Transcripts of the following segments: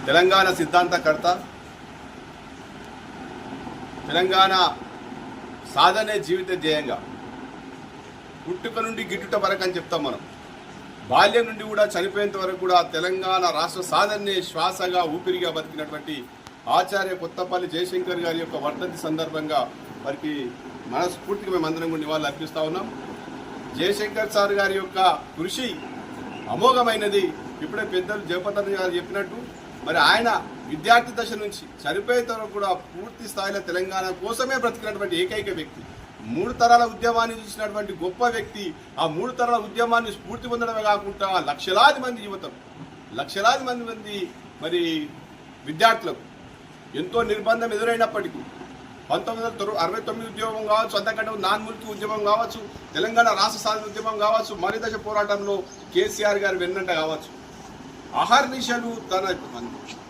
తెలంగాణ సిద్ధాంతకర్త, తెలంగాణ సాధనే జీవిత ధ్యేయంగా పుట్టుక నుండి గిట్టుట వరకు అని చెప్తాం మనం. బాల్యం నుండి కూడా చనిపోయేంత వరకు కూడా తెలంగాణ రాష్ట్ర సాధనే శ్వాసగా ఊపిరిగా బతికినటువంటి ఆచార్య కొత్తపల్లి జయశంకర్ గారి యొక్క వర్ధంతి సందర్భంగా వారికి మనస్ఫూర్తిగా మేమందరం కూడా నివాళులు అర్పిస్తూ ఉన్నాం. జయశంకర్ సార్ గారి యొక్క కృషి అమోఘమైనది. ఇప్పుడే పెద్దలు జయపతి గారు చెప్పినట్టు మరి ఆయన విద్యార్థి దశ నుంచి చనిపోయేంత వరకు కూడా పూర్తి స్థాయిలో తెలంగాణ కోసమే బ్రతికినటువంటి ఏకైక వ్యక్తి. 3 తరాల ఉద్యమాన్ని చూసినటువంటి గొప్ప వ్యక్తి. ఆ 3 తరాల ఉద్యమాన్ని స్ఫూర్తి పొందడమే కాకుండా లక్షలాది మంది యువతం, లక్షలాది మంది మరి విద్యార్థులకు ఎంతో నిర్బంధం ఎదురైనప్పటికీ 1969 ఉద్యమం కావచ్చు, అంతకంటే నాన్ముల్కి ఉద్యమం కావచ్చు, తెలంగాణ రాష్ట్ర సాధన ఉద్యమం కావచ్చు, మరిదశ పోరాటంలో కేసీఆర్ గారు వెన్నంట కావచ్చు, అహర్నిశలు తన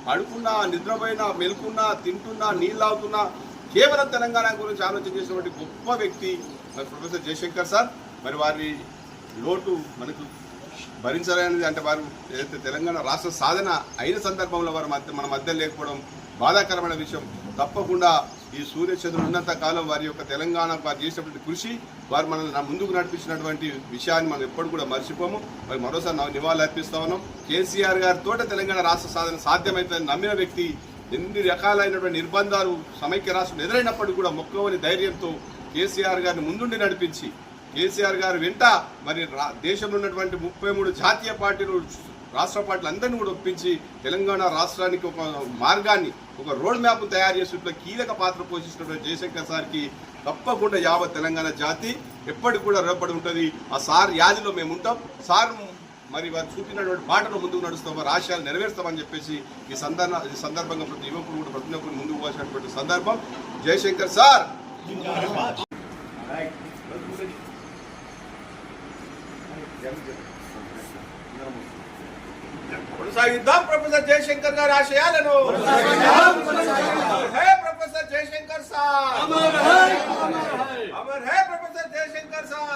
పడుకున్నా, నిద్రపోయినా, మెలుకున్నా, తింటున్నా, నీళ్ళు తాగుతున్నా కేవలం తెలంగాణ గురించి ఆలోచన చేసినటువంటి గొప్ప వ్యక్తి ప్రొఫెసర్ జయశంకర్ సార్. మరి వారి లోటు మనకు భరించలేనిది. అంటే వారు ఏదైతే తెలంగాణ రాష్ట్ర సాధన అయిన సందర్భంలో వారు మన మధ్య లేకపోవడం బాధాకరమైన విషయం. తప్పకుండా ఈ సూర్యచంద్రుడు ఉన్నంత కాలం వారి యొక్క తెలంగాణ వారు చేసినటువంటి కృషి, వారు మనల్ని ముందుకు నడిపించినటువంటి విషయాన్ని మనం ఎప్పుడు కూడా మర్చిపోము. మరి మరోసారి నివాళులు అర్పిస్తా ఉన్నాం. కేసీఆర్ గారితో తెలంగాణ రాష్ట్ర సాధన సాధ్యమవుతుందని నమ్మిన వ్యక్తి. ఎన్ని రకాలైనటువంటి నిర్బంధాలు సమైక్య రాష్ట్రం ఎదురైనప్పటికీ కూడా మొక్కవని ధైర్యంతో కేసీఆర్ గారిని ముందుండి నడిపించి, కేసీఆర్ గారు వెంట మరి దేశంలో ఉన్నటువంటి 33 జాతీయ పార్టీలు, రాష్ట్ర పార్టీలు అందరినీ కూడా ఒప్పించి తెలంగాణ రాష్ట్రానికి ఒక మార్గాన్ని, ఒక రోడ్ మ్యాప్ తయారు చేసేట్లో కీలక పాత్ర పోషిస్తున్నటువంటి జయశంకర్ సార్కి తప్పకుండా యావత్ తెలంగాణ జాతి ఎప్పటికి కూడా రేపడి ఉంటుంది. ఆ సార్ యాదిలో మేము ఉంటాం. సార్ మరి వారు చూపినటువంటి బాటలో ముందుకు నడుస్తాం, వారి ఆశయాలు నెరవేరుస్తామని చెప్పేసి ఈ సందర్భంగా ప్రతి యువకుడు కూడా ప్రతి ఒక్కరు ముందుకు వచ్చినటువంటి సందర్భం. జయశంకర్ సార్ కొనసాగిద్దాం ప్రొఫెసర్ జయశంకర్ గారి ఆశయాలను. హే ప్రొఫెసర్ జయశంకర్ సార్, అమర్ హే ప్రొఫెసర్ జయశంకర్ సార్.